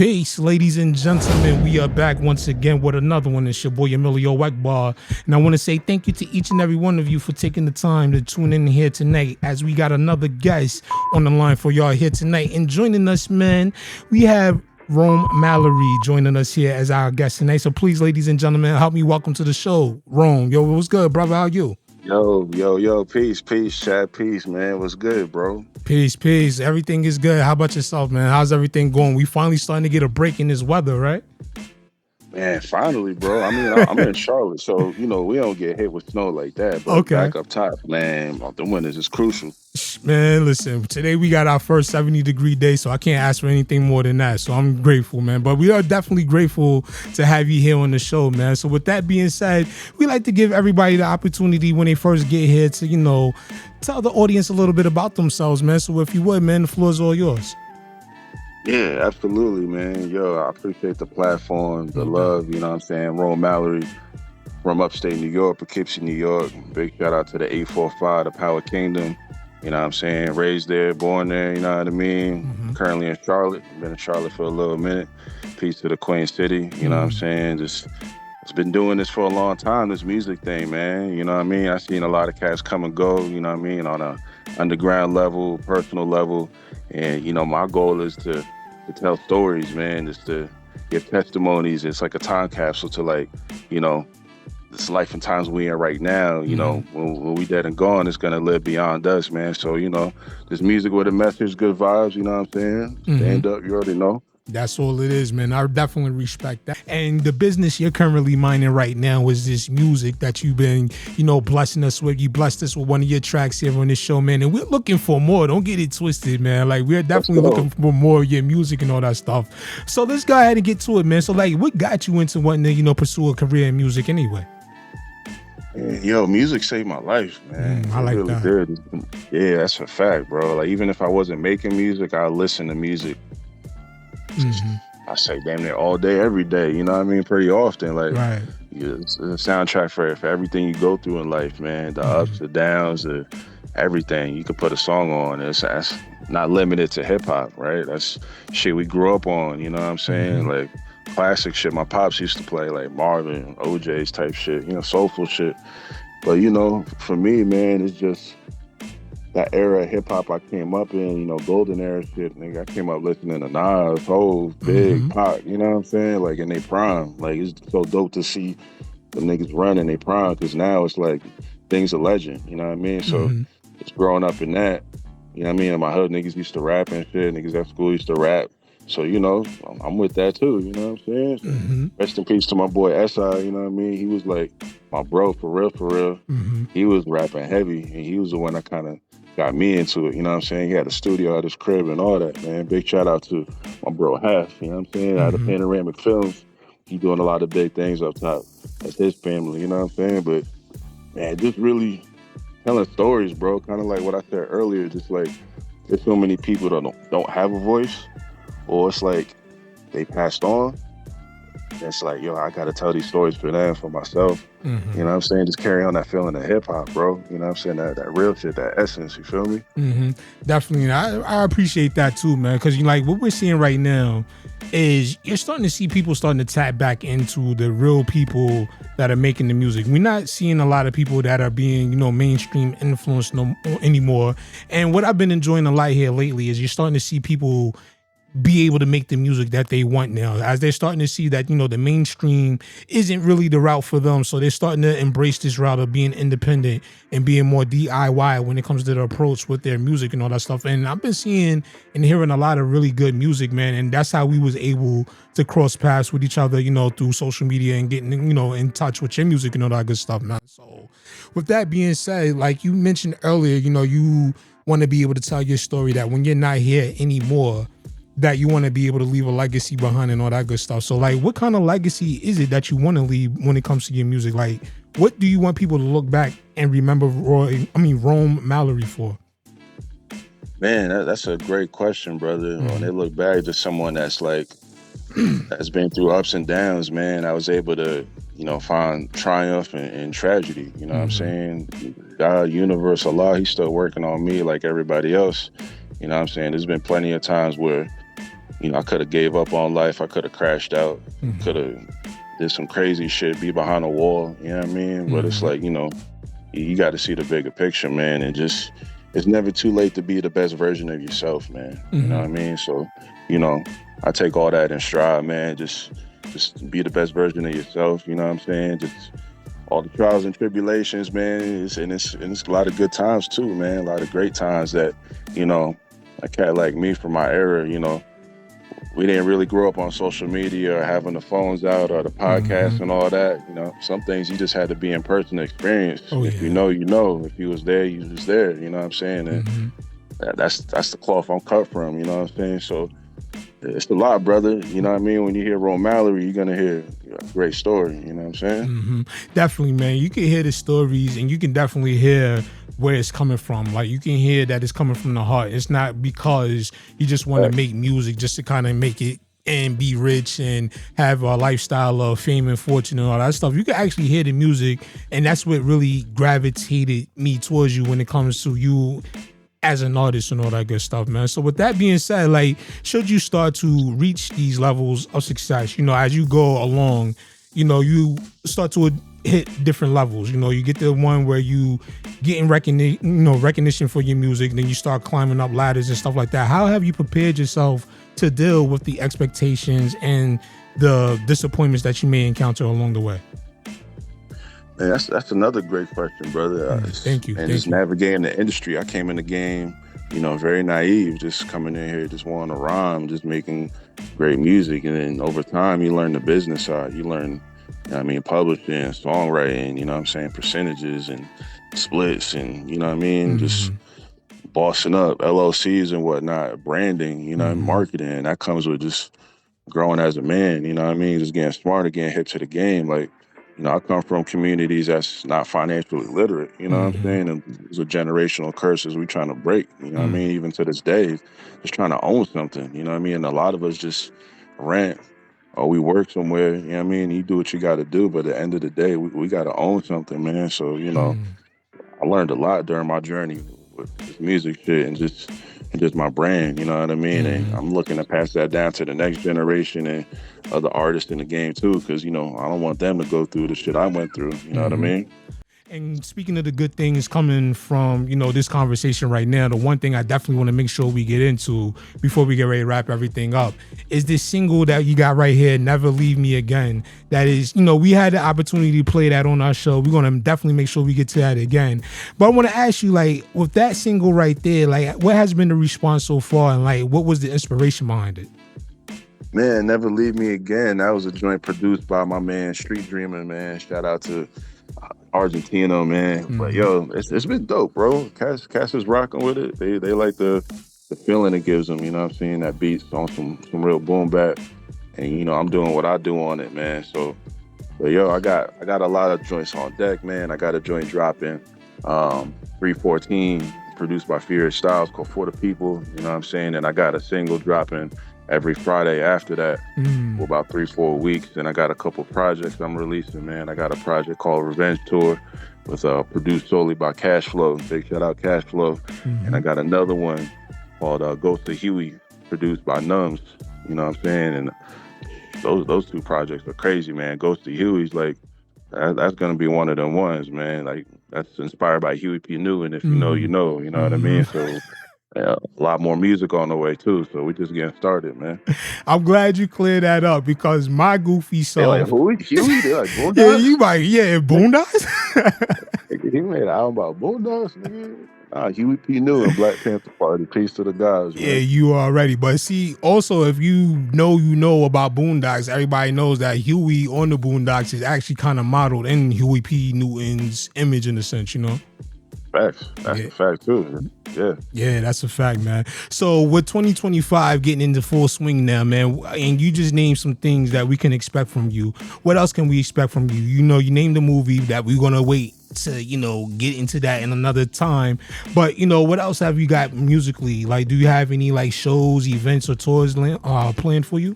Peace, ladies and gentlemen. We are back once again with another one. It's your boy EMillio EgBar, and I want to say thank you to each and every one of you for taking the time to tune in here tonight, as we got another guest on the line for y'all here tonight. And joining us, man, we have Mallory joining us here as our guest tonight. So please, ladies and gentlemen, help me welcome to the show, Yo, what's good, brother? How you? Yo, peace, Chad, peace, man. What's good, bro? Peace. Everything is good. How about yourself, man? How's everything going? We finally starting to get a break in this weather, right? Man, finally, bro. I mean, I'm in Charlotte, so, we don't get hit with snow like that. But Okay. back up top, man, the winters is crucial. Man, listen, today we got our first 70-degree day, so I can't ask for anything more than that. So I'm grateful, man. But we are definitely grateful to have you here on the show, man. So with that being said, we like to give everybody the opportunity when they first get here to, tell the audience a little bit about themselves, man. So if you would, man, the floor is all yours. Yeah, absolutely, man. Yo, I appreciate the platform, the love, you know what I'm saying? Mallory from upstate New York, Poughkeepsie, New York. Big shout out to the 845, the Power Kingdom. You know what I'm saying? Raised there, born there, you know what I mean? Mm-hmm. Currently in Charlotte. Been in Charlotte for a little minute. Peace to the Queen City, you know what I'm saying? Just been doing this for a long time, this music thing, man. You know what I mean? I've seen a lot of cats come and go, you know what I mean, on a underground level, personal level. And, my goal is to tell stories, man, just to give testimonies. It's like a time capsule to this life and times we in right now, when we dead and gone, it's going to live beyond us, man. So, this music with a message, good vibes, you know what I'm saying? Stand up, you already know. That's all it is, man. I definitely respect that. And the business you're currently minding right now is this music that you've been, blessing us with. You blessed us with one of your tracks here on this show, man. And we're looking for more. Don't get it twisted, man. We're definitely looking for more of your music and all that stuff. So let's go ahead and get to it, man. So, what got you into wanting to, pursue a career in music anyway? Yo, music saved my life, man. I like really that. Did. Yeah, that's a fact, bro. Even if I wasn't making music, I listen to music. I say damn near all day, every day. You know what I mean? Pretty often. Right. It's a soundtrack for everything you go through in life, man. The ups, the downs, everything. You could put a song on. That's not limited to hip hop, right? That's shit we grew up on. You know what I'm saying? Classic shit. My pops used to play, Marvin, OJ's type shit. Soulful shit. But for me, man, it's just that era of hip hop I came up in, golden era shit, nigga. I came up listening to Nas, Hov, Big, Pac, you know what I'm saying? In their prime. It's so dope to see the niggas run in their prime, because now it's things are legend, you know what I mean? So it's growing up in that, you know what I mean? In my hood, niggas used to rap and shit, niggas at school used to rap. So, I'm with that too, you know what I'm saying? Rest in peace to my boy S.I., you know what I mean? He was my bro, for real. He was rapping heavy, and he was the one that kind of got me into it, you know what I'm saying? He had a studio at his crib and all that, man. Big shout out to my bro Hef, you know what I'm saying? Out of Panoramic Films. He doing a lot of big things up top. That's his family, you know what I'm saying? But, man, just really telling stories, bro. Kind of like what I said earlier, just there's so many people that don't have a voice, or it's they passed on. It's yo, I gotta tell these stories for them, for myself. You know what I'm saying? Just carry on that feeling of hip hop, bro. You know what I'm saying? That real shit, that essence, you feel me? Definitely. I appreciate that too, man. Because what we're seeing right now is you're starting to see people starting to tap back into the real people that are making the music. We're not seeing a lot of people that are being, mainstream influenced anymore. And what I've been enjoying a lot here lately is you're starting to see people be able to make the music that they want now, as they're starting to see that, the mainstream isn't really the route for them. So they're starting to embrace this route of being independent and being more DIY when it comes to the approach with their music and all that stuff. And I've been seeing and hearing a lot of really good music, man. And that's how we was able to cross paths with each other, through social media and getting, in touch with your music and all that good stuff, man. So with that being said, like you mentioned earlier, you want to be able to tell your story that when you're not here anymore, that you want to be able to leave a legacy behind and all that good stuff. So what kind of legacy is it that you want to leave when it comes to your music? What do you want people to look back and remember Mallory for? Man, that's a great question, brother. When they look back to someone that's that's been through ups and downs, man, I was able to, find triumph in tragedy. You know what I'm saying? God, universe, Allah, he's still working on me like everybody else. You know what I'm saying? There's been plenty of times where I could have gave up on life. I could have crashed out. Mm-hmm. Could have did some crazy shit. Be behind a wall. You know what I mean? But it's Mm-hmm. like you got to see the bigger picture, man, and just it's never too late to be the best version of yourself, man. You know Mm-hmm. what I mean? So, you know, I take all that in stride, man. Just be the best version of yourself. You know what I'm saying? Just all the trials and tribulations, man. And it's a lot of good times too, man. A lot of great times that, you know, a cat like me from my era, we didn't really grow up on social media or having the phones out or the Mm-hmm. podcasts and all that. Some things you just had to be in person to experience. Oh If you yeah. know, you know. If you was there, you was there. You know what I'm saying? And Mm-hmm. that's the cloth I'm cut from. You know what I'm saying? So it's a lot, brother. You know what I mean? When you hear Mallory, you're gonna hear a great story. You know what I'm saying? Mm-hmm. Definitely, man. You can hear the stories, and you can definitely hear where it's coming from. Like you can hear that it's coming from the heart. It's not because you just want to Facts. make music just to kind of make it and be rich and have a lifestyle of fame and fortune and all that stuff. You can actually hear the music, and that's what really gravitated me towards you when it comes to you as an artist and all that good stuff, man. So with that being said, like, should you start to reach these levels of success, as you go along, you start to hit different levels. You get the one where you getting recognition for your music, then you start climbing up ladders and stuff like that. How have you prepared yourself to deal with the expectations and the disappointments that you may encounter along the way? Man, that's another great question, brother. Thank you. And Thank just you. navigating the industry. I came in the game, very naive, just coming in here, just wanting to rhyme, just making great music. And then over time, you learn the business side. You learn, publishing, songwriting, you know what I'm saying, percentages and splits and, just Mm-hmm. bossing up LLCs and whatnot, branding, and Mm-hmm. marketing. That comes with just growing as a man, just getting smarter, getting hip to the game. Like, I come from communities that's not financially literate, you know what I'm Mm-hmm. saying? And these are generational curses we trying to break, Mm-hmm. even to this day, just trying to own something, you know what I mean? And a lot of us just rent or we work somewhere, you know what I mean? You do what you got to do, but at the end of the day, we got to own something, man. So, I learned a lot during my journey with this music shit and just my brand, you know what I mean? And Mm-hmm. I'm looking to pass that down to the next generation and other artists in the game too, because I don't want them to go through the shit I went through. You know what I Mm-hmm. mean? And speaking of the good things coming from, this conversation right now, the one thing I definitely want to make sure we get into before we get ready to wrap everything up is this single that you got right here, Never Leave Me Again. That is, we had the opportunity to play that on our show. We're going to definitely make sure we get to that again. But I want to ask you, like, with that single right there, like, what has been the response so far? And, like, what was the inspiration behind it? Man, Never Leave Me Again. That was a joint produced by my man Street Dreamer, man. Shout out to Argentino, man. But Mm-hmm. yo, it's been dope, bro. Cass is rocking with it. They like the feeling it gives them, you know what I'm saying? That beats on some real boom bap. And I'm doing what I do on it, man. So but yo, I got a lot of joints on deck, man. I got a joint dropping, 314, produced by Fear Styles called For the People, you know what I'm saying? And I got a single dropping every Friday after that for about 3-4 weeks. And I got a couple projects I'm releasing, man. I got a project called Revenge Tour with produced solely by Cash Flow. Big shout out Cash Flow. And I Mm-hmm. got another one called Ghost of Huey, produced by Numbs. You know what I'm saying? And those two projects are crazy, man. Ghost of Huey's like that's gonna be one of them ones, man. Like that's inspired by Huey P. Newton. If you know, Mm-hmm. you know. You know what I Mm-hmm. mean? So yeah, a lot more music on the way too. So we just getting started, man. I'm glad you cleared that up because my goofy They like self. who? Huey? They like Yeah, Boondocks? you might. Yeah, Boondocks. Nigga, he made an album about Boondocks, nigga. Huey P. Newton, Black Panther Party. Peace to the gods, Yeah, man. you already. But see, also if you know about Boondocks, everybody knows that Huey on the Boondocks is actually kind of modeled in Huey P. Newton's image in a sense. Facts. That's Yeah. the fact too. Yeah. Yeah, that's a fact, man. So with 2025 getting into full swing now, man, and you just named some things that we can expect from you. What else can we expect from you? You named the movie that we're gonna wait to, get into that in another time. But what else have you got musically? Like, do you have any like shows, events, or tours planned for you?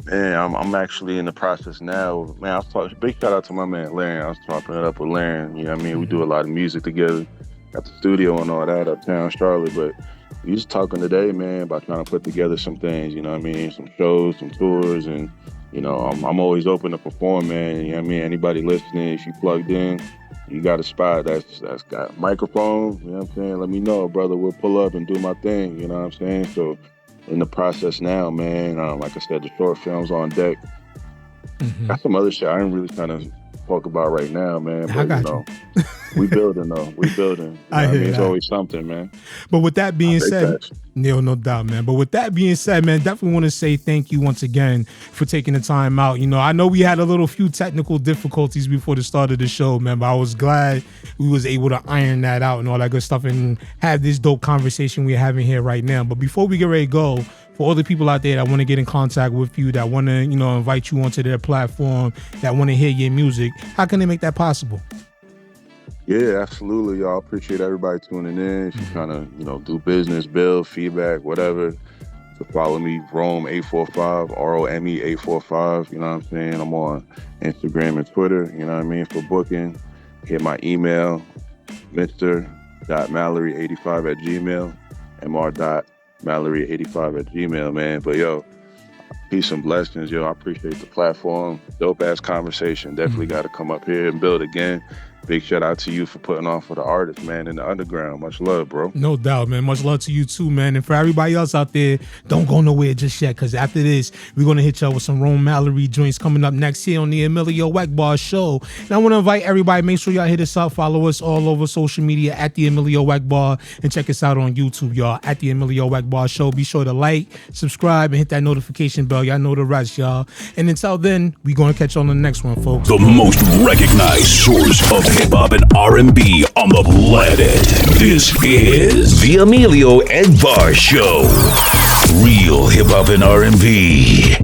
Man, I'm actually in the process now. Man, I was talking. Big shout out to my man Larry. I was talking it up with Larry. You know what I mean? We do Mm-hmm. a lot of music together. Got the studio and all that uptown Charlotte. But we was talking today, man, about trying to put together some things. You know what I mean? Some shows, some tours, and I'm always open to perform, man. You know what I mean? Anybody listening, if you plugged in, you got a spot that's got microphones. You know what I'm saying? Let me know, brother. We'll pull up and do my thing. You know what I'm saying? So in the process now, man. Like I said, the short film's on deck. Got some other shit I ain't really trying to talk about right now, man. But, I got you. We building though. We building. I hear It's that. always something, man. But with that being said, Facts. Neil, no doubt, man. But with that being said, man, definitely want to say thank you once again for taking the time out. I know we had a few technical difficulties before the start of the show, man, but I was glad we was able to iron that out and all that good stuff and have this dope conversation we're having here right now. But before we get ready to go, for all the people out there that want to get in contact with you, that want to, invite you onto their platform, that want to hear your music, how can they make that possible? Yeah, absolutely, y'all. Appreciate everybody tuning in. If you're trying to, do business, build, feedback, whatever, to follow me, Rome845, ROME 845. You know what I'm saying? I'm on Instagram and Twitter, you know what I mean, for booking. Hit my email, mr.mallory85@gmail, mr.mallory85@gmail, man. But, yo, peace and blessings, yo. I appreciate the platform. Dope-ass conversation. Definitely got to come up here and build again. Big shout out to you for putting on for the artists, man, in the underground. Much love, bro. No doubt, man. Much love to you too, man. And for everybody else out there, don't go nowhere just yet, because after this, we're going to hit y'all with some Rome Mallory joints coming up next here on the EMillio EgBar Show. And I want to invite everybody, make sure y'all hit us up, follow us all over social media at the EMillio EgBar, and check us out on YouTube, y'all, at the EMillio EgBar Show. Be sure to like, subscribe, and hit that notification bell. Y'all know the rest, y'all. And until then, we're going to catch you on the next one, folks. The most recognized source of hip-hop and R&B on the planet. This is the EMillio EgBar Show. Real hip-hop and R&B.